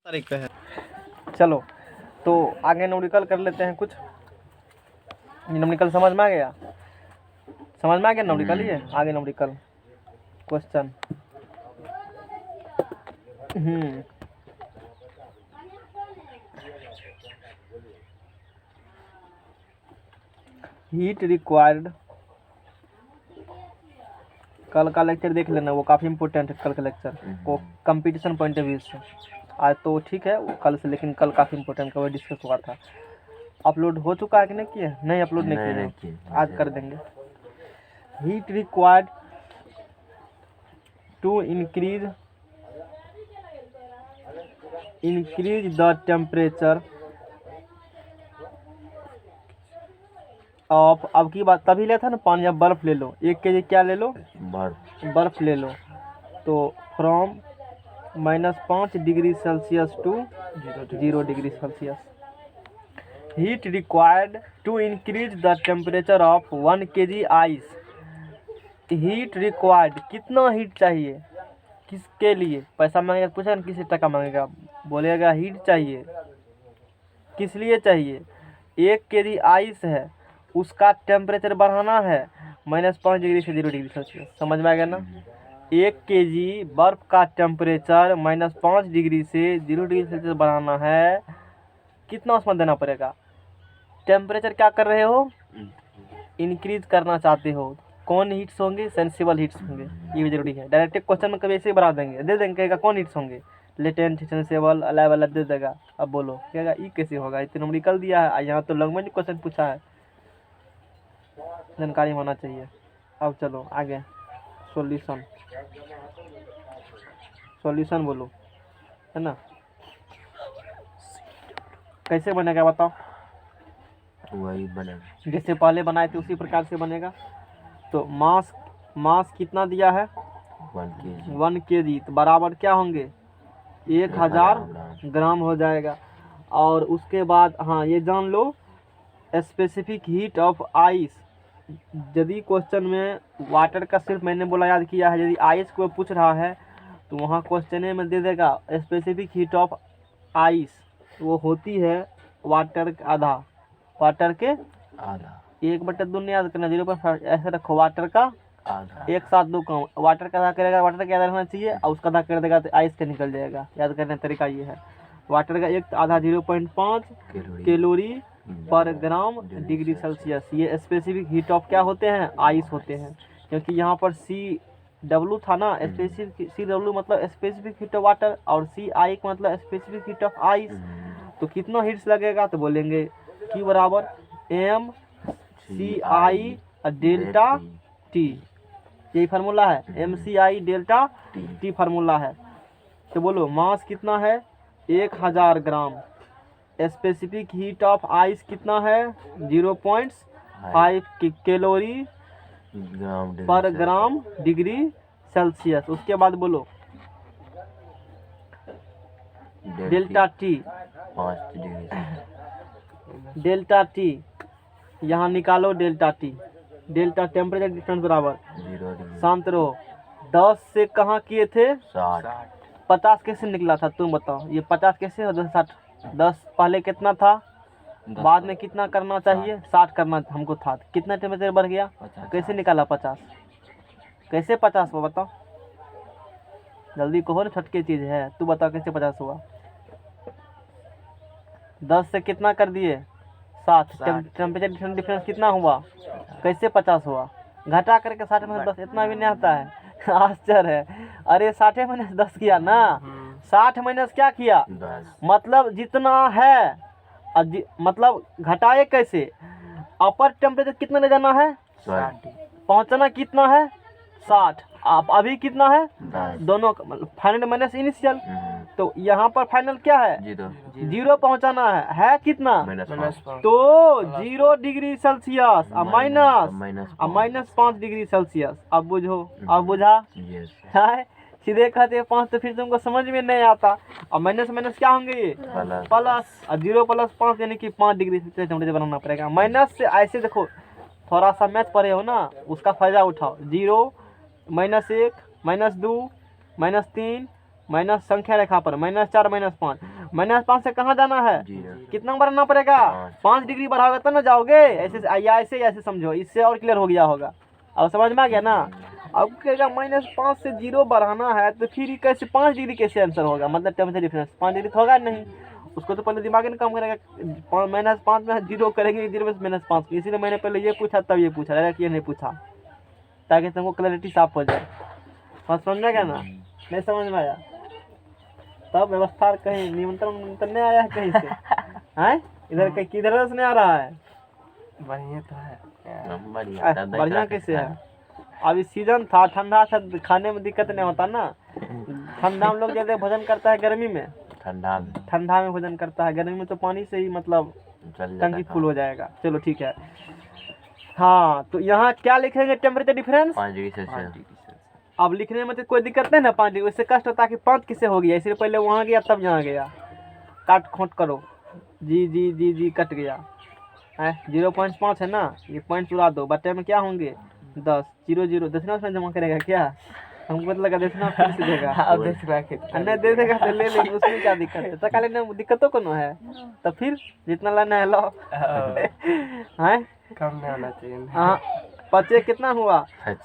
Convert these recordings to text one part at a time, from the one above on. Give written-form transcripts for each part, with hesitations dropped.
तारीख पे है। चलो तो आगे न्यूमेरिकल कर लेते हैं कुछ। न्यूमेरिकल समझ में आ गया? समझ में आ गया न्यूमेरिकल? ये आगे न्यूमेरिकल क्वेश्चन। हीट रिक्वायर्ड, कल का लेक्चर देख लेना, वो काफ़ी इंपॉर्टेंट है कल का लेक्चर को कंपटीशन पॉइंट ऑफ व्यू से। आज तो ठीक है वो कल से, लेकिन कल काफ़ी इंपॉर्टेंट का वो डिस्कस हुआ था। अपलोड हो चुका है कि नहीं किया? नहीं अपलोड नहीं किया, आज कर देंगे। Heat required to increase the temperature of, अब की बात तभी ले था ना पानी, अब बर्फ ले लो 1 kg क्या ले लो? बर्फ ले लो। तो from -5 degree Celsius to 0 degree Celsius. Heat required to increase the temperature of 1 kg ice. Heat required, कितना हीट चाहिए किसके लिए? पैसा मांगेगा, पूछा ना किसी टका मांगेगा, बोलेगा हीट चाहिए। किस लिए चाहिए? 1 kg आइस है, उसका टेम्परेचर बढ़ाना है -5 डिग्री से 0 डिग्री सेल्सियस। समझ में आ गया ना? 1 kg बर्फ का टेम्परेचर -5 डिग्री से 0 डिग्री सेल्सियस बढ़ाना है। कितना उसमें देना पड़ेगा? टेम्परेचर क्या कर रहे हो? इंक्रीज करना चाहते हो। कौन हीट्स होंगे? सेंसिबल हीट्स होंगे, ये भी जरूरी है। डायरेक्ट क्वेश्चन में कभी ऐसे ही बढ़ा देंगे, दे देंगे, कहेगा कौन हीट्स होंगे? लेटेंट, सेंसिबल, अलाइव अलग दे देगा। अब बोलो कहेगा ये कैसे होगा? इतने न्यूमेरिकल दिया है, यहाँ तो लैंग्वेज क्वेश्चन पूछा है, जानकारी होना चाहिए। अब चलो आगे सॉल्यूशन बोलो, है ना? कैसे बनेगा बताओ? वही बनेगा जैसे पहले बनाए थे उसी प्रकार से बनेगा। तो मास कितना दिया है? 1 kg, तो बराबर क्या होंगे? 1000 ग्राम हो जाएगा। और उसके बाद हाँ ये जान लो, स्पेसिफिक हीट ऑफ आइस। यदि क्वेश्चन में वाटर का सिर्फ मैंने बोला याद किया है, यदि आइस को पूछ रहा है तो वहाँ क्वेश्चन में दे देगा स्पेसिफिक हीट ऑफ आइस, वो होती है वाटर का आधा। वाटर के आधा, 1/2 नहीं याद करना, 0 ऐसे रखो, वाटर का आधा। एक साथ दो कम, वाटर का आधा करेगा, वाटर का आधा रहना चाहिए, और उसका आधा कर देगा तो आइस का निकल जाएगा। याद करने का तरीका ये है, वाटर का एक आधा 0.5 कैलोरी पर ग्राम डिग्री सेल्सियस। ये स्पेसिफिक हीट ऑफ क्या होते हैं? आइस होते हैं। क्योंकि यहाँ पर CW था ना, स्पेसिफिक CW मतलब स्पेसिफिक हीट ऑफ वाटर, और CI का मतलब स्पेसिफिक हीट ऑफ आइस। तो कितना हीट्स लगेगा? तो बोलेंगे Q बराबर MCI डेल्टा T, यही फार्मूला है, MCI डेल्टा T फार्मूला है। तो बोलो मास कितना है? 1000 ग्राम। स्पेसिफिक हीट ऑफ आइस कितना है? 0.5 कैलोरी पर ग्राम डिग्री सेल्सियस। उसके बाद बोलो delta T, 5 degree delta T यहाँ निकालो, delta T, delta temperature difference बराबर 0 डिग्री। शांत रहो। 10 से कहाँ किए थे? 60। 50 कैसे निकला था तुम बताओ? ये 50 कैसे हो? 60, 10 पहले कितना था, बाद में कितना करना चाहिए? 60 करना हमको था। कितना टेम्परेचर बढ़ गया? कैसे निकाला 50? कैसे 50 हुआ बताओ? जल्दी कहो ना, छटके चीज है, तू बताओ कैसे 50 हुआ? 10 से कितना कर दिए? 60। टेम्परेचर डिफरेंस कितना हुआ? कैसे 50 हुआ? घटा करके 60 में 10, इतना भी नहीं आता है। आश्चर्य है। अरे 60 माइनस 10 किया ना, 60 माइनस क्या किया? 10। मतलब जितना है, मतलब घटाए कैसे? अपर टेम्परेचर कितना ले जाना है? 60। पहुंचना कितना है? 60। आप अभी कितना है? 10। दोनों फाइनल माइनस इनिशियल। तो यहाँ पर फाइनल क्या है? 0 पहुंचाना है कितना? तो 0 डिग्री सेल्सियस -5 डिग्री सेल्सियस। अब बुझो, अब बुझा है? सीधे कहते हैं 5, तो फिर तुमको समझ में नहीं आता। अब माइनस माइनस क्या होंगे? ये प्लस, और 0 + 5 यानी कि 5 डिग्री सेल्सियस टेम्परेचर बनाना पड़ेगा। माइनस से ऐसे देखो, थोड़ा सा मैथ पढ़े हो ना, उसका फायदा उठाओ। 0, -1, -2, -3, माइनस संख्या रेखा पर -4, -5, -5 से कहाँ जाना है? 0 कितना बढ़ाना पड़ेगा? 5 डिग्री बढ़ाओगे तब ना जाओगे। ऐसे या ऐसे समझो, इससे और क्लियर हो गया होगा। अब समझ में आ गया ना? अब कहेगा -5 से 0 बढ़ाना है तो फिर ये कैसे 5 डिग्री कैसे आंसर होगा? मतलब टेम्परेचर डिफरेंस 5 डिग्री तो होगा नहीं। उसको तो पहले दिमाग में काम करेगा। -5 में 0 करेंगे, 0 में -5, इसीलिए मैंने पहले ये पूछा तब ये पूछा, डायरेक्ट ये नहीं पूछा, ताकि तुमको क्लैरिटी साफ हो जाए। हाँ समझ में गया ना? नहीं समझ में आया? तब व्यवस्था कहीं निमंत्रण नहीं आया है कहीं से? हैं इधर कहीं किधर से नहीं आ रहा है? बढ़िया तो है। बढ़िया कैसे है? अभी सीजन था, ठंडा था, खाने में दिक्कत नहीं होता ना। ठंडा में लोग जैसे भोजन करता है गर्मी में, ठंडा में भोजन करता है, गर्मी में तो पानी से ही मतलब टंकी फुल हो जाएगा। चलो ठीक है। हाँ तो यहाँ क्या लिखेंगे? Temperature difference 5 degree Celsius. अब लिखने में तो कोई दिक्कत नहीं ना, 5 डिग्री उससे कष्ट होता है कि 5 किससे हो गया, इसलिए पहले वहाँ गया तब यहाँ गया। काट खोट करो, जी कट गया है। 0.5 है ना, ये पॉइंट चुरा दो, बटे में क्या होंगे 10, 0 दक्षिणा उसमें जमा करेगा क्या? हमको तो लगा दक्षिणा फिर से देगा। अब देखना नहीं दे देगा तो ले ले, उसमें क्या दिक्कत है? टका लेने में दिक्कतों को है, तो फिर जितना लेना है लो। हैं कम नहीं होना चाहिए। हाँ 25 कितना हुआ?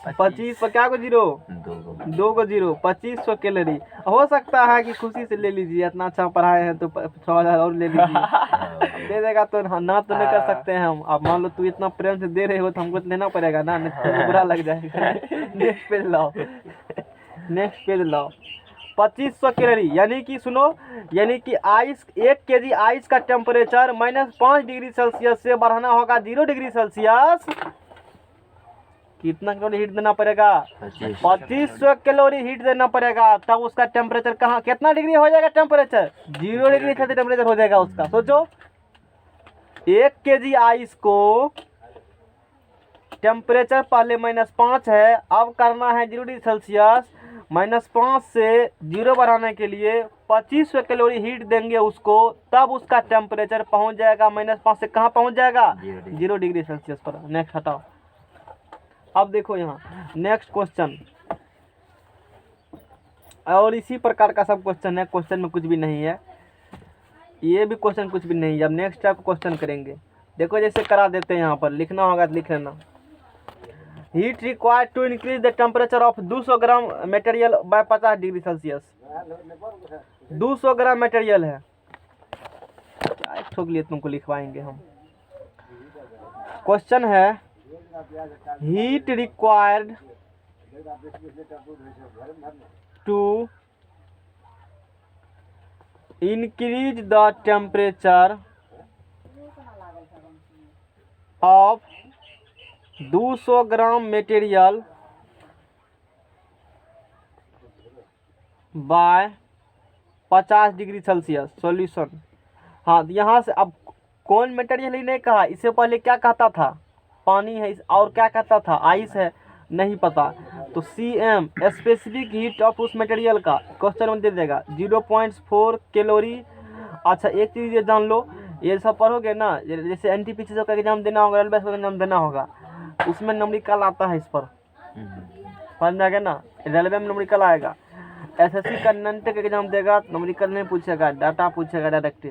25 पर क्या को 0? 2 को 0, 2500 कैलोरी। हो सकता है कि खुशी से ले लीजिए, इतना अच्छा पढ़ाए हैं तो 6000 और ले लीजिए। दे देगा तो ना तो नहीं कर सकते हैं हम। अब मान लो तू इतना प्रेम से दे रहे हो तो हमको तो लेना पड़ेगा ना, नहीं तो बुरा लग जाएगा। नेक्स्ट पेज लाओ, नेक्स्ट पेज लाओ। 2500 कैलोरी यानी कि सुनो, यानी कि आइस 1 kg आइस का टेम्परेचर -5 डिग्री सेल्सियस से बढ़ाना होगा 0 डिग्री सेल्सियस। कितना कैलोरी हीट देना पड़ेगा? 2500 कैलोरी हीट देना पड़ेगा, तब उसका टेम्परेचर कहाँ कितना डिग्री हो जाएगा? टेम्परेचर 0 डिग्री सेल्सियस टेम्परेचर हो जाएगा उसका। सोचो 1 kg आइस को टेम्परेचर पहले -5 है, अब करना है 0 डिग्री सेल्सियस। -5 से 0 बढ़ाने के लिए 2500 कैलोरी हीट देंगे उसको, तब उसका टेम्परेचर पहुंच जाएगा -5 से कहाँ पहुंच जाएगा? 0 डिग्री सेल्सियस पर। नेक्स्ट हटाओ। अब देखो यहाँ नेक्स्ट क्वेश्चन, और इसी प्रकार का सब क्वेश्चन है। क्वेश्चन में कुछ भी नहीं है, ये भी क्वेश्चन कुछ भी नहीं है। अब नेक्स्ट टाइप क्वेश्चन करेंगे। देखो जैसे करा देते हैं, यहाँ पर लिखना होगा तो लिख लेना। Heat required to increase the temperature of 200 gram material by 50 degree Celsius. 200 gram material है, क्या ठोक लिए तुमको लिखवाएंगे हम। क्वेश्चन है heat required to increase the temperature of 200 gram material by 50 degree Celsius. Solution. हाँ यहाँ से अब कौन मटेरियल ही नहीं कहा, इससे पहले क्या कहता था? पानी है, और क्या कहता था? आइस है, नहीं पता। तो CM स्पेसिफिक हीट ऑफ उस मटेरियल का क्वेश्चन में दे देगा 0.4 कैलोरी। अच्छा एक चीज़ ये जान लो, ये सब पढ़ोगे ना, जैसे NTPC का एग्जाम देना होगा, रेलवे का एग्जाम देना होगा, उसमें न्यूमेरिकल आता है इस पर, समझ में आ गया ना? रेलवे में न्यूमेरिकल आएगा। SSC का NNTEC एग्जाम देगा, न्यूमेरिकल नहीं पूछेगा, डाटा पूछेगा डायरेक्ट,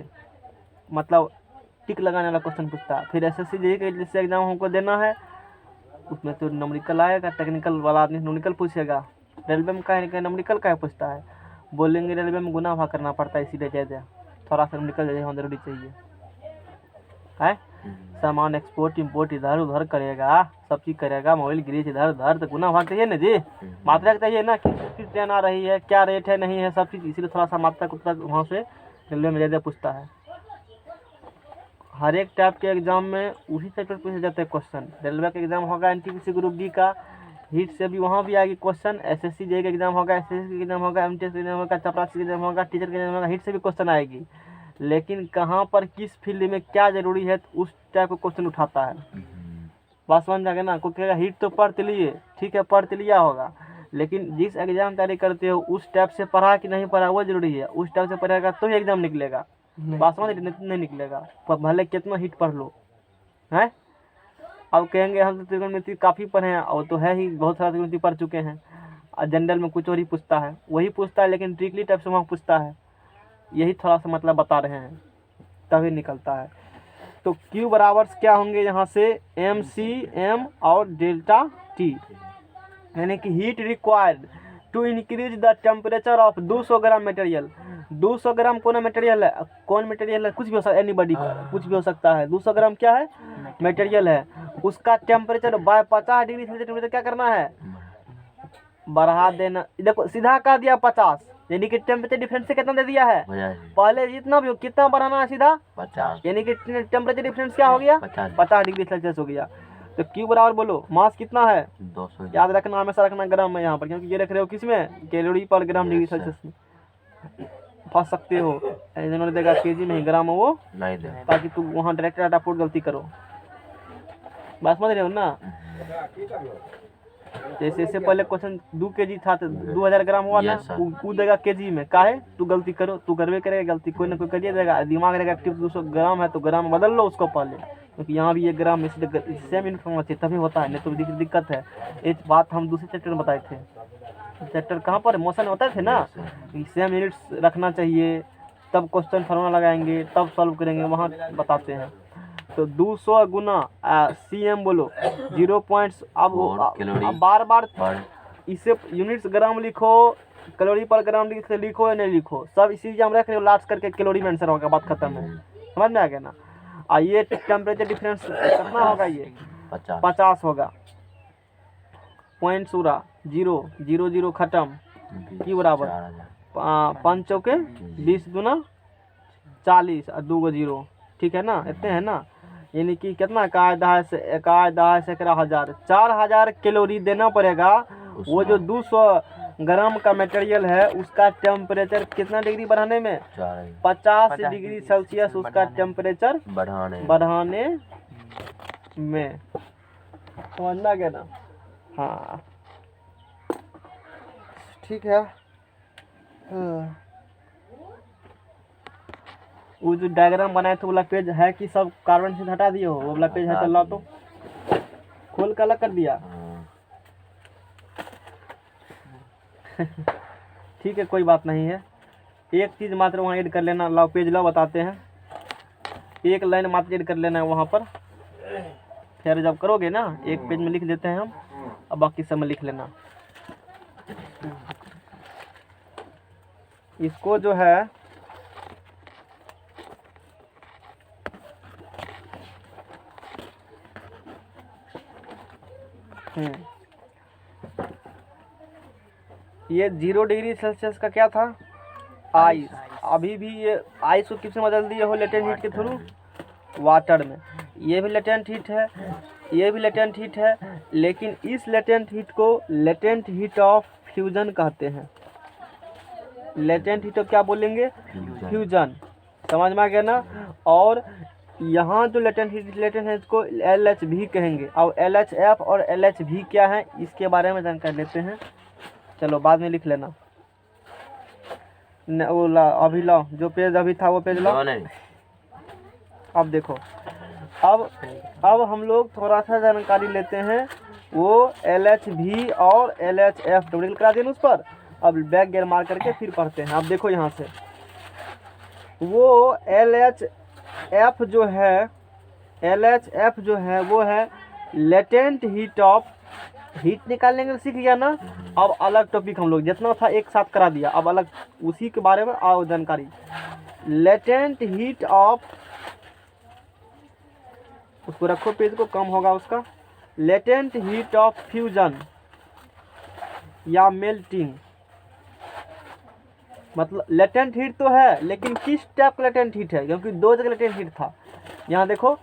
मतलब टिक लगाने वाला क्वेश्चन पूछता है। फिर SSC JEE का जैसे एग्जाम हमको देना है, उसमें तो न्यूमेरिकल आएगा, टेक्निकल वाला आदमी न्यूमेरिकल पूछेगा। रेलवे में कहीं न्यूमेरिकल का पूछता है, बोलेंगे रेलवे में गुना भाग करना पड़ता है, इसीलिए ज़्यादा थोड़ा सा न्यूमेरिकल जैसे जरूरी चाहिए है। सामान एक्सपोर्ट इम्पोर्ट इधर उधर करेगा, सब चीज़ करेगा, मोबाइल गिरीज इधर उधर, तो गुना भाग चाहिए ना जी, मात्रा चाहिए ना, किस ट्रेन आ रही है, क्या रेट है, नहीं है, सब चीज़, इसीलिए थोड़ा सा मात्रा कुत्ता वहाँ से रेलवे में ज़्यादा पूछता है। हर एक टाइप के एग्जाम में उसी टाइप पर पूछे जाते हैं क्वेश्चन। रेलवे का एग्जाम होगा NTPC ग्रुप डी का, हीट से भी वहाँ भी आएगी क्वेश्चन। SSC JEE का एग्जाम होगा, SSC का एग्जाम होगा, MTS का एग्जाम होगा, चपरासी का एग्जाम होगा, टीचर का एग्जाम होगा, हीट से भी क्वेश्चन आएगी। लेकिन कहाँ पर किस फील्ड में क्या जरूरी है, तो उस टाइप का क्वेश्चन उठाता है। बात समझ जाएगा ना? कोई कहेगा हीट तो पढ़ लिए, ठीक है पढ़ लिया होगा, लेकिन जिस एग्जाम तैयारी करते हो उस टाइप से पढ़ा कि नहीं पढ़ा वो जरूरी है। उस टाइप से पढ़ेगा तो ही एग्जाम निकलेगा, बात समझ नहीं निकलेगा, भले कितना हीट पढ़ लो है। अब कहेंगे हम तो त्रिकोणमिति काफ़ी पढ़े हैं, और तो है ही, बहुत सारा त्रिकोणमिति पढ़ चुके हैं। और जनरल में कुछ और ही पूछता है, वही पूछता है लेकिन ट्रिकली टाइप से वहाँ पूछता है। यही थोड़ा सा मतलब बता रहे हैं, तभी निकलता है। तो Q बराबर क्या होंगे यहाँ से, MC/m और डेल्टा T, यानी कि heat required to increase the temperature of 200 gram material. 200 gram कौन मटेरियल है, कौन मटेरियल है, कुछ भी हो सकता है, एनीबॉडी कुछ भी हो सकता है। 200 ग्राम क्या है, मटेरियल है, उसका temperature by 50 degree Celsius temperature क्या करना है, बढ़ा देना। देखो सीधा कह दिया 50, यानी कि टेम्परेचर डिफरेंस से कितना दे दिया है, पहले जितना भी हो कितना बढ़ाना है, सीधा 50, यानी कि टेम्परेचर डिफरेंस क्या हो गया, 50 डिग्री सेल्सियस हो गया। तो Q बराबर बोलो, मास कितना है, 200, याद रखना, हमेशा रखना ग्राम में यहाँ पर, क्योंकि ये रख रहे हो किस में, कैलोरी पर ग्राम डिग्री सेल्सियस में फंस सकते हो। इन्होंने देगा केजी में ही, ग्राम में वो नहीं दे, ताकि तू वहाँ डायरेक्ट डाटा पुट गलती करो, बात समझ रहे हो ना। जैसे इससे पहले क्वेश्चन 2 kg था तो 2000 ग्राम हुआ ना, Yes, sir. वो देगा केजी में, काहे तू गलती करो, तू करवे करेगा गलती, कोई ना कोई करिए देगा, दिमाग रहेगा एक्टिव। 200 ग्राम है तो ग्राम बदल लो उसको पहले, क्योंकि यहाँ भी 1 ग्राम इसलिए सेम इन्फॉर्मेशन तभी होता है, नहीं तो दिक्कत है। एक बात हम दूसरे चैप्टर में बताए थे, चैप्टर कहाँ पर, मोशन होता थे ना, सेम यूनिट्स रखना चाहिए, तब क्वेश्चन फॉर्मूला लगाएंगे, तब सॉल्व करेंगे, वहाँ बताते हैं। तो 200 गुना CM बोलो 0 पॉइंट्स। अब कैलोरी बार बार पर इसे यूनिट्स ग्राम लिखो, कैलोरी पर ग्राम लिखो या नहीं लिखो, सब इसी हम रख रहे हो, लास्ट करके कैलोरी में आंसर होगा, बात खत्म है, समझ में आ गया ना। ये टेम्परेचर डिफरेंस कितना होगा, ये 50 होगा, पॉइंट सूरा 0 0 0 खत्म। Q बराबर 5 चौके 20 दूना 40 और 2 0, ठीक है ना, इतने है ना, यानी कि कितना, 11,000 4000 कैलोरी देना पड़ेगा। वो जो 200 ग्राम का मटेरियल है उसका टेम्परेचर कितना डिग्री बढ़ाने में, 50 डिग्री सेल्सियस उसका टेम्परेचर बढ़ाने में, समझना क्या ना। हाँ ठीक है। वो जो डायग्राम बनाए थे वो वाला पेज है कि सब कार्बन से हटा दिए हो, वो वाला पेज है, चल रहा तो खोल कर अलग कर दिया। ठीक है कोई बात नहीं है, एक चीज़ मात्र वहाँ ऐड कर लेना, लाओ पेज लाओ बताते हैं, एक लाइन मात्र ऐड कर लेना है वहाँ पर, फिर जब करोगे ना एक पेज में लिख देते हैं हम, अब बाकी सब में लिख लेना। इसको जो है ये 0 डिग्री सेल्सियस का क्या था, आइस। अभी भी ये आइस को किसमें बदल दिए हो, लेटेंट हीट के थ्रू, वाटर में। ये भी लेटेंट हीट है, ये भी लेटेंट हीट है, लेकिन इस लेटेंट हीट को लेटेंट हीट ऑफ फ्यूजन कहते हैं। लेटेंट हीट क्या बोलेंगे, फ्यूजन, समझ में आ गया ना। और यहाँ जो लेटेंट है इसको LHV कहेंगे, और LHF और LHV क्या है इसके बारे में जानकारी लेते हैं, चलो बाद में लिख लेना। वो ला अभी लाओ, जो पेज अभी था वो पेज लाओ। अब देखो, अब हम लोग थोड़ा सा जानकारी लेते हैं, वो LHV और LHF डबल करा देना उस पर, अब बैक गियर मार करके फिर पढ़ते हैं। अब देखो यहाँ से वो LHF जो है वो है लेटेंट हीट ऑफ, हीट निकालने के लिए सीख लिया ना। अब अलग टॉपिक हम लोग जितना था एक साथ करा दिया, अब अलग उसी के बारे में आओ जानकारी। लेटेंट हीट ऑफ, उसको रखो पेज को, कम होगा उसका। लेटेंट हीट ऑफ फ्यूजन या मेल्टिंग, मतलब लेटेंट हीट तो है लेकिन किस टाइप का लेटेंट हीट है, क्योंकि 2 जगह लेटेंट हीट था। यहाँ देखो,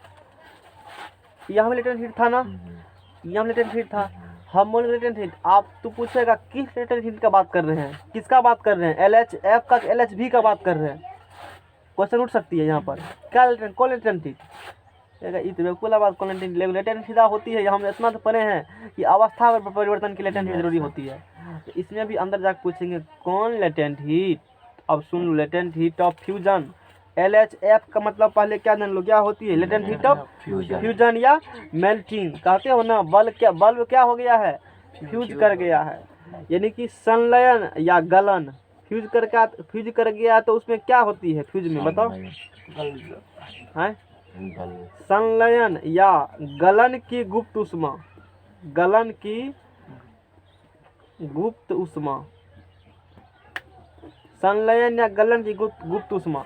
यहाँ में लेटेंट हीट था ना, यहाँ में लेटेंट हीट था, हम बोले लेटेंट हीट। आप तो पूछेगा किस लेटेंट हीट का बात कर रहे हैं, किसका बात कर रहे हैं, LHF का LHV का बात कर रहे हैं, क्वेश्चन उठ सकती है यहाँ पर। क्या लेटेंट, कौन लेटेंट हीट, लेटेंट हीट होती है, हम इतना तो पढ़े हैं कि अवस्था परिवर्तन की लेटेंट हीट जरूरी होती है। तो इसमें भी अंदर जाकर पूछेंगे कौन लेटेंट हीट। अब सुन लो, latent heat of fusion, LHF का मतलब पहले क्या जान लो क्या होती है, लेटेंट हीट ऑफ फ्यूजन या मेल्टिंग कहते हो ना। बल्ब क्या हो गया है, फ्यूज कर गया है, यानी कि संलयन या गलन, फ्यूज कर गया तो उसमें क्या होती है फ्यूज में बताओ? हैं? संलयन या गलन की गुप्त ऊष्मा, गलन की गुप्त ऊष्मा, संलयन या गलन की गुप्त ऊष्मा।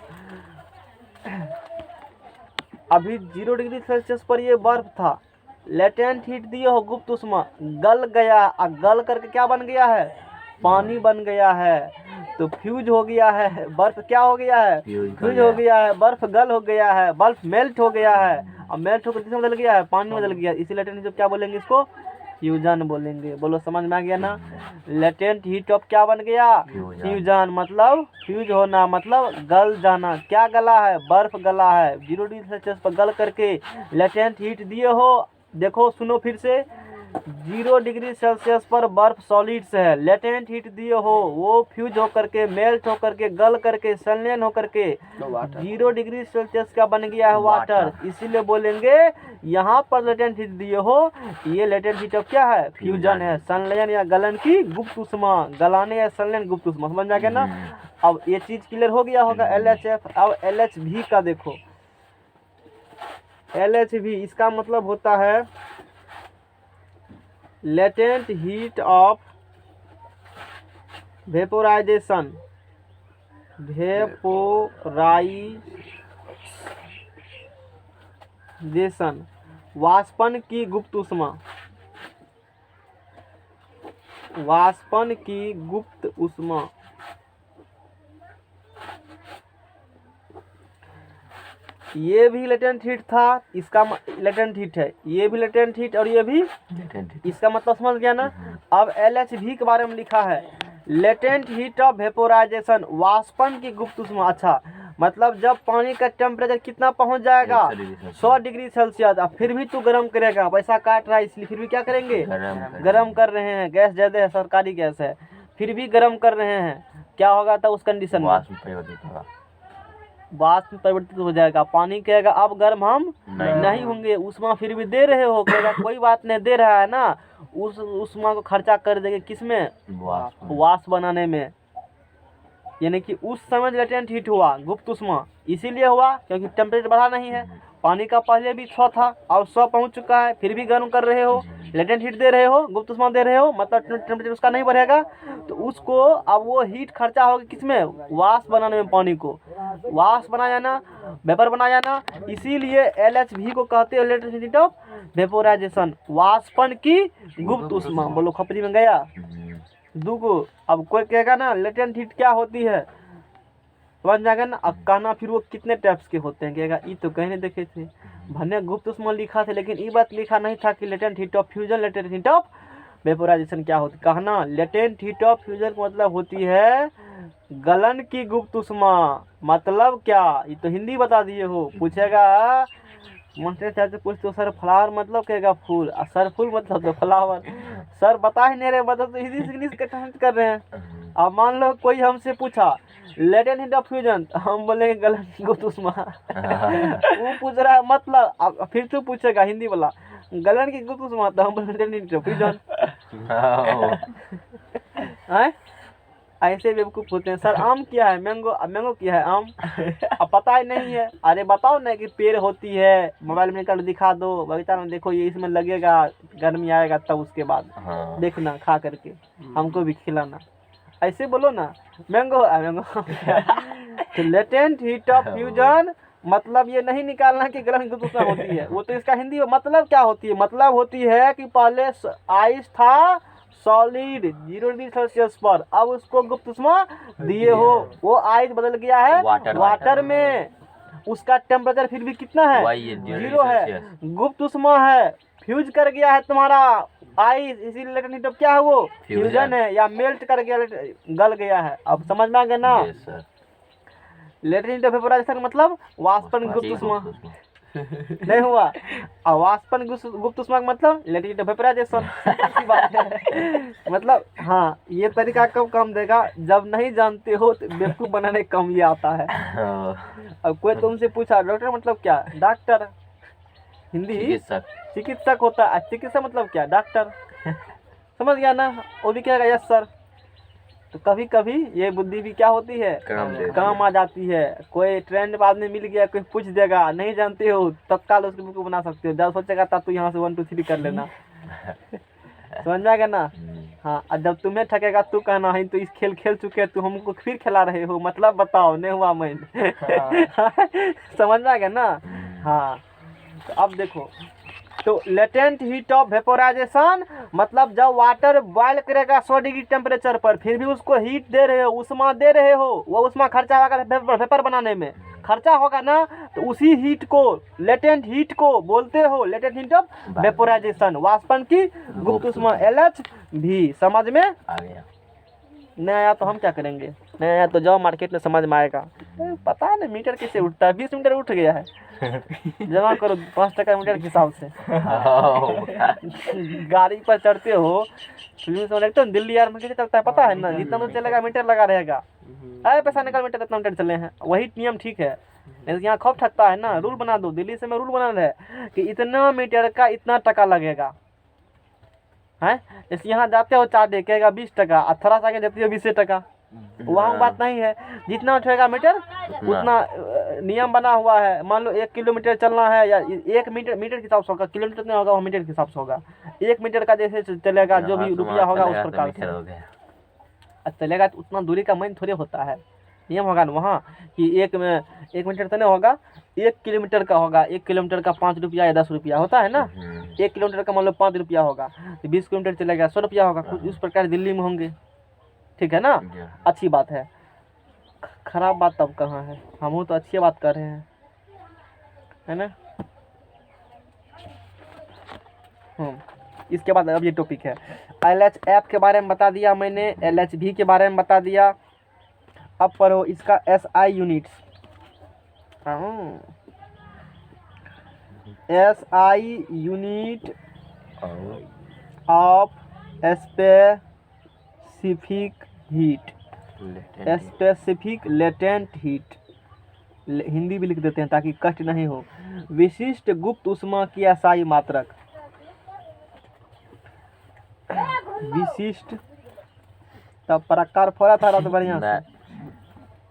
अभी 0 डिग्री सेल्सियस पर ये बर्फ था, लेटेंट हीट दिए हो गुप्त ऊष्मा, गल गया और गल करके क्या बन गया है? पानी बन गया है, तो फ्यूज हो गया है। बर्फ क्या हो गया है? फ्यूज हो गया है, बर्फ गल हो गया है, बर्फ मेल्ट हो गया है, और मेल्ट होकर किसमें बदल गया है? पानी में बदल गया। इसी लेटेंट हीट क्या बोलेंगे इसको? फ्यूजन बोलेंगे। बोलो समझ में आ गया ना? लेटेंट हीट ऑफ क्या बन गया? फ्यूजन। मतलब फ्यूज होना मतलब गल जाना। क्या गला है? बर्फ गला है। 0 डिग्री सेल्सियस पर गल करके लेटेंट हीट दिए हो। देखो सुनो फिर से, 0 डिग्री सेल्सियस पर बर्फ सॉलिड्स है, लेटेंट हीट दिए हो, वो फ्यूज होकर के मेल्ट होकर के गल करके संलयन होकर के 0 डिग्री सेल्सियस का बन गया है वाटर। इसीलिए बोलेंगे यहाँ पर लेटेंट हीट दिए हो, ये लेटेंट हीट ऑफ क्या है? फ्यूजन है। संलयन या गलन की गुप्त ऊष्मा, गलाने या संलयन गुप्त ऊष्मा। समझ में आ गया ना? अब ये चीज क्लियर हो गया होगा LHF। अब LHV का देखो, LHV इसका मतलब होता है latent heat of vaporisation, vaporisation, वाष्पन की गुप्त ऊष्मा, वाष्पन की गुप्त ऊष्मा। ये भी लेटेंट हीट था, इसका लेटेंट हीट है, ये भी लेटेंट हीट और ये भी इसका मतलब समझ गया ना? अब LHV के बारे में लिखा है लेटेंट हीट ऑफ वेपोराइजेशन, वाष्पन की गुप्त ऊष्मा। अच्छा, मतलब जब पानी का टेम्परेचर कितना पहुंच जाएगा? 100 डिग्री सेल्सियस। अब फिर भी तू गर्म करेगा, पैसा काट रहा है इसलिए फिर भी क्या करेंगे? गर्म कर रहे हैं। गैस ज्यादा है, सरकारी गैस है, फिर भी गर्म कर रहे हैं। क्या होगा था उस कंडीशन में? वाष्प परिवर्तित हो जाएगा। पानी कहेगा अब गर्म हम नहीं होंगे। ऊष्मा फिर भी दे रहे हो, कहेगा कोई बात नहीं, दे रहा है ना, उस ऊष्मा को खर्चा कर देंगे किसमें? वाष्प बनाने में। यानी कि उस समय लेटेंट हीट हुआ गुप्त ऊष्मा इसीलिए हुआ क्योंकि टेम्परेचर बढ़ा नहीं है। पानी का पहले भी 100 था, अब 100 पहुंच चुका है, फिर भी गर्म कर रहे हो, लेटेंट हीट दे रहे हो, गुप्त ऊष्मा दे रहे हो, मतलब टेम्परेचर उसका नहीं बढ़ेगा, तो उसको अब वो हीट खर्चा होगा किसमें? वाष्प बनाने में। पानी को वाष्प बनाया ना, वेपर बनाया ना, इसीलिए LHV को कहते हैं लेटेंट हीट ऑफ वेपोराइजेशन, वाष्पन की गुप्त ऊष्मा। बोलो खपरी में गया दूगो। अब कोई कहेगा ना लेटेंट हीट क्या होती है, समझ जाएगा ना? अब कहना फिर वो कितने टाइप्स के होते हैं, कहेगा ये तो कहीं नहीं देखे थे, भन्ने गुप्त ऊष्मा लिखा था लेकिन ये बात लिखा नहीं था कि latent heat of fusion, latent heat of vaporisation क्या होती। कहना लेटेंट हीट ऑफ फ्यूजन का मतलब होती है गलन की गुप्त ऊष्मा। मतलब क्या? ये तो हिंदी बता दिए हो। पूछेगा मास्टर साहब से पूछ तो सर फ्लावर मतलब कहेगा फूल, और सर फूल मतलब तो फ्लावर। सर बता ही नहीं रहे, मतलब तो हिंदी से इंग्लिश कन्वर्ट कर रहे हैं। अब मान लो कोई हमसे पूछा लेटेंट हीट ऑफ फ्यूजन, हम बोलेंगे गलन की गुप्त ऊष्मा। वो पूछ रहा है मतलब, अब फिर तो पूछेगा हिंदी वाला गलन की गुप्त ऊष्मा, तो हम बोलेंगे लेटेंट हीट ऑफ फ्यूजन। ऐसे बेवकूफ होते हैं। सर आम क्या है? मैंगो। मैंगो क्या है? आम। अब पता ही नहीं है। अरे बताओ ना कि पेड़ होती है, मोबाइल में निकाल दिखा दो, बगीचा में देखो ये इसमें लगेगा, गर्मी आएगा तब उसके बाद देखना खा करके हमको भी खिलाना। ऐसे बोलो ना मैंगो मैंगो। तो लेटेंट हीट ऑफ फ्यूजन मतलब ये नहीं निकालना कि गलन की ऊष्मा होती है, वो तो इसका हिंदी मतलब क्या होती है? मतलब होती है कि पहले आइस था सॉलिड 0 डिग्री सेल्सियस पर, अब उसको गुप्त ऊष्मा दिए हो, वो आइस बदल गया है वाटर में, उसका टेम्परेचर फिर भी कितना है? 0 है, गुप्त ऊष्मा है, फ्यूज कर गया है तुम्हारा आइस, इसीलिए लेटेंट हीट ऑफ क्या है? वो फ्यूजन है, या मेल्ट कर गया, गल गया है। अब समझ में आ गया ना? लेटेंट हीट ऑफ वेपोराइजेशन मतलब वाष्पन गुप्त ऊष्मा। नहीं हुआ? और वाष्पन गुप्त ऊष्मा का मतलब लेटेंट हीट ऑफ वेपोराइजेशन। मतलब हाँ, ये तरीका कब काम देगा? जब नहीं जानते हो तो बेवकूफ बनाने कम ये आता है। अब कोई तुमसे पूछा डॉक्टर मतलब क्या? डॉक्टर हिंदी चिकित्सक होता है। चिकित्सक मतलब क्या? डॉक्टर। समझ गया ना? वो भी कहेगा यस सर। तो कभी कभी ये बुद्धि भी क्या होती है, काम आ जाती है। कोई ट्रेंड बाद में मिल गया, कोई पूछ देगा, नहीं जानते हो, तत्काल उसकी बुक बना सकते हो। जब सोचेगा तब तू यहाँ से 1 2 3 कर लेना। समझ में आ गया ना। हाँ, और जब तुम्हें ठगेगा तू कहना है तो इस खेल खेल चुके तू हमको फिर खिला रहे हो, मतलब बताओ नहीं हुआ मैं। समझ में आ गया ना। हाँ, तो अब देखो, तो लेटेंट हीट ऑफ वेपोराइजेशन मतलब जब वाटर बॉयल करेगा 100 डिग्री टेम्परेचर पर, फिर भी उसको हीट दे रहे हो, उष्मा दे रहे हो, वो उष्मा खर्चा होगा वेपर बनाने में, खर्चा होगा ना, तो उसी हीट को, लेटेंट हीट को बोलते हो लेटेंट हीट ऑफ वेपोराइजेशन, वाष्पन की गुप्त उष्मा LH भी। समझ में आ गया। नहीं आया तो हम क्या करेंगे, नहीं आया तो जाओ मार्केट में समझ में आएगा। पता नहीं मीटर कैसे उठता है, 20 मीटर उठ गया है। जमा करो 5 टका मीटर के हिसाब से। गाड़ी पर चढ़ते हो, फिल्म से देखते हो दिल्ली यार में कैसे चलता है पता है ना, जितना दूर चलेगा मीटर लगा रहेगा। अरे पैसा निकाल मीटर, इतना मीटर चले हैं, वही नियम ठीक है। यहाँ खौफ ठगता है ना, रूल बना दो, दिल्ली से में रूल बना है कि इतना मीटर का इतना टका लगेगा है। जैसे यहाँ जाते हो 4 डे कहेगा 20 टका, और थोड़ा सा आगे जाते हो 20 टका। वहाँ बात नहीं है, जितना उठेगा मीटर उतना नियम बना हुआ है। मान लो 1 किलोमीटर चलना है, या 1 मीटर के हिसाब से होगा, किलोमीटर नहीं होगा, वो मीटर के हिसाब से होगा। 1 मीटर का जैसे चलेगा, जो भी रुपया होगा उस प्रकार से चलेगा। तो उतना दूरी का मान थोड़े होता है, नियम होगा ना वहाँ कि 1 मीटर तो नहीं होगा, 1 किलोमीटर का होगा। 1 किलोमीटर का 5 रुपया या 10 रुपया होता है ना। 1 किलोमीटर का मान लो 5 रुपया होगा, तो 20 किलोमीटर चलेगा 100 रुपया होगा। कुछ इस प्रकार दिल्ली में होंगे, ठीक है ना। अच्छी बात है, खराब बात तब कहाँ है, हम तो अच्छी बात कर रहे हैं, है ना। इसके बाद अब ये टॉपिक है LHF के बारे में बता दिया मैंने, LHV के बारे में बता दिया। अब पढ़ो इसका SI units. SI unit of specific heat, specific latent heat, Hindi भी लिख देते हैं ताकि कष्ट नहीं हो। विशिष्ट गुप्त उष्मा की SI मात्रक, विशिष्ट तब प्रकार फोड़ा था तो बढ़िया से,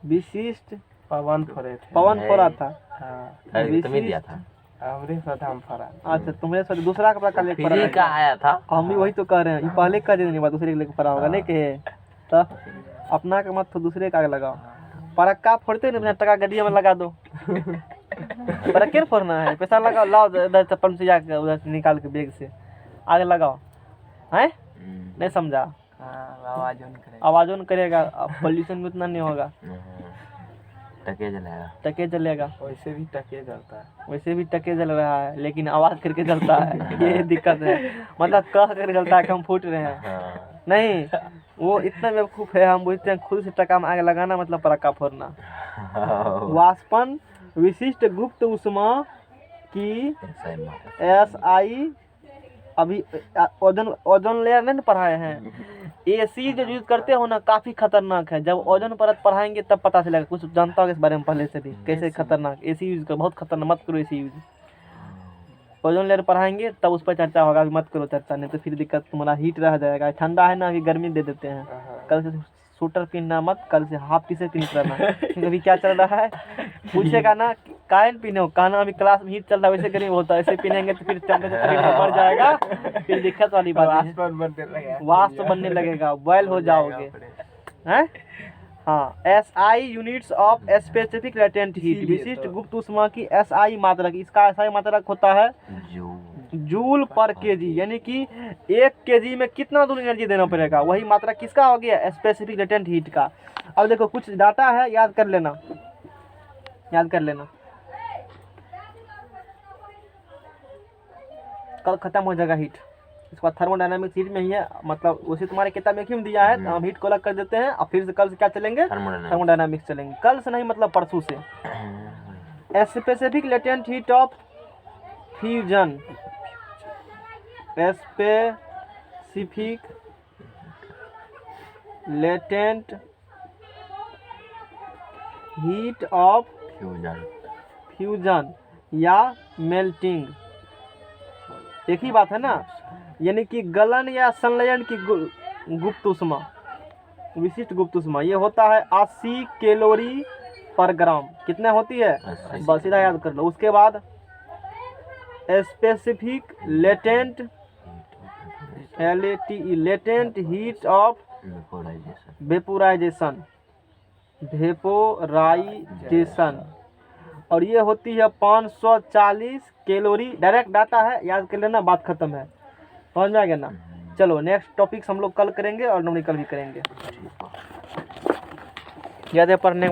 विशिष्ट पवन फोड़े थे। पवन फोड़ा था। हाँ, तुम्हें दिया था। हमरे साथ हम फरा। अच्छा, तुम्हारे साथ दूसरा का प्रकार लेकर फ्री का आया था। हम भी वही तो कह रहे हैं, ये पहले कह देने बाद दूसरे के लेकर पड़ा होगा, नहीं कहे तो अपना का मत तो दूसरे का लगाओ। पड़क्का फोड़ते नहीं, टका गड्डिया में लगा दो। पड़क्के फोड़ना है, पैसा लगाओ, लाओ इधर चप्पल से जाकर उधर से निकाल के बैग से आगे लगाओ, हैं नहीं समझा। आवाज़ ऑन करेगा, पोल्यूशन भी उतना नहीं होगा, टके जलेगा। वैसे भी टके जलता है, वैसे भी टके जल रहा है, लेकिन आवाज़ करके जलता है। ये दिक्कत है, मतलब कह कर जलता है कि हम फूट रहे हैं। नहीं, वो इतना बेवकूफ़ है, हम बुझते हैं खुद से टका में आग लगाना मतलब पटाखा फोड़ना। वाष्पन विशिष्ट गुप्त उष्मा की SI, अभी ओजोन लेयर नहीं पढ़ाए हैं। AC जो यूज करते हो ना काफ़ी खतरनाक है, जब ओजोन परत पढ़ाएंगे तब पता चलेगा, कुछ जानता होगा इस बारे में पहले से भी कैसे खतरनाक। AC यूज कर बहुत खतरनाक, मत करो AC यूज। ओजोन लेयर पढ़ाएंगे तब उस पर चर्चा होगा, अभी मत करो चर्चा, नहीं तो फिर दिक्कत तुम्हारा हीट रह जाएगा। ठंडा है ना, अभी गर्मी दे देते हैं। कल से सूटर पहनना मत, कल से हाफ टी शर्ट पहन रहना, क्योंकि अभी क्या चल रहा है पूछेगा ना, काहे पहने हो, कहना अभी क्लास में हीट चल रहा है, वैसे गर्मी होता है, ऐसे पहनेंगे तो फिर टेम्परेचर बढ़ जाएगा, फिर दिक्कत वाली बात है, वाष्प बनने लगेगा, बॉयल हो जाओगे, हैं। हाँ, SI units of specific latent heat, विशिष्ट गुप्त उष्मा की SI मात्रक। इसका SI मात्रक होता है जूल पर केजी, यानी कि 1 केजी में कितना दूर एनर्जी देना पड़ेगा, वही मात्रा किसका हो गया, स्पेसिफिक लेटेंट हीट का। अब देखो कुछ डाटा है, याद कर लेना, याद कर लेना, कल खत्म हो जाएगा हीट। इसके बाद थर्मोडायनामिक्स हीट में ही है, मतलब उसी तुम्हारे किताब में क्यों दिया है, तो हम हीट को अलग कर देते हैं। और फिर से कल से क्या चलेंगे, थर्मोडायनामिक्स चलेंगे, कल से नहीं मतलब परसों से। Specific latent heat of fusion, specific latent heat of fusion या मेल्टिंग, एक ही बात है ना, यानी कि गलन या संलयन की गुप्त उष्मा, विशिष्ट गुप्त ऊष्मा ये होता है 80 कैलोरी पर ग्राम। कितने होती है? 80 बस सीधा याद कर लो। उसके बाद specific latent LATE latent heat of vaporisation. Vaporisation और ये होती है 540 कैलोरी। डायरेक्ट डाटा है, याद कर लेना, बात खत्म है। समझ में आ गया ना? चलो नेक्स्ट टॉपिक्स हम लोग कल करेंगे और न्यूमेरिकल भी करेंगे। याद है पढ़ने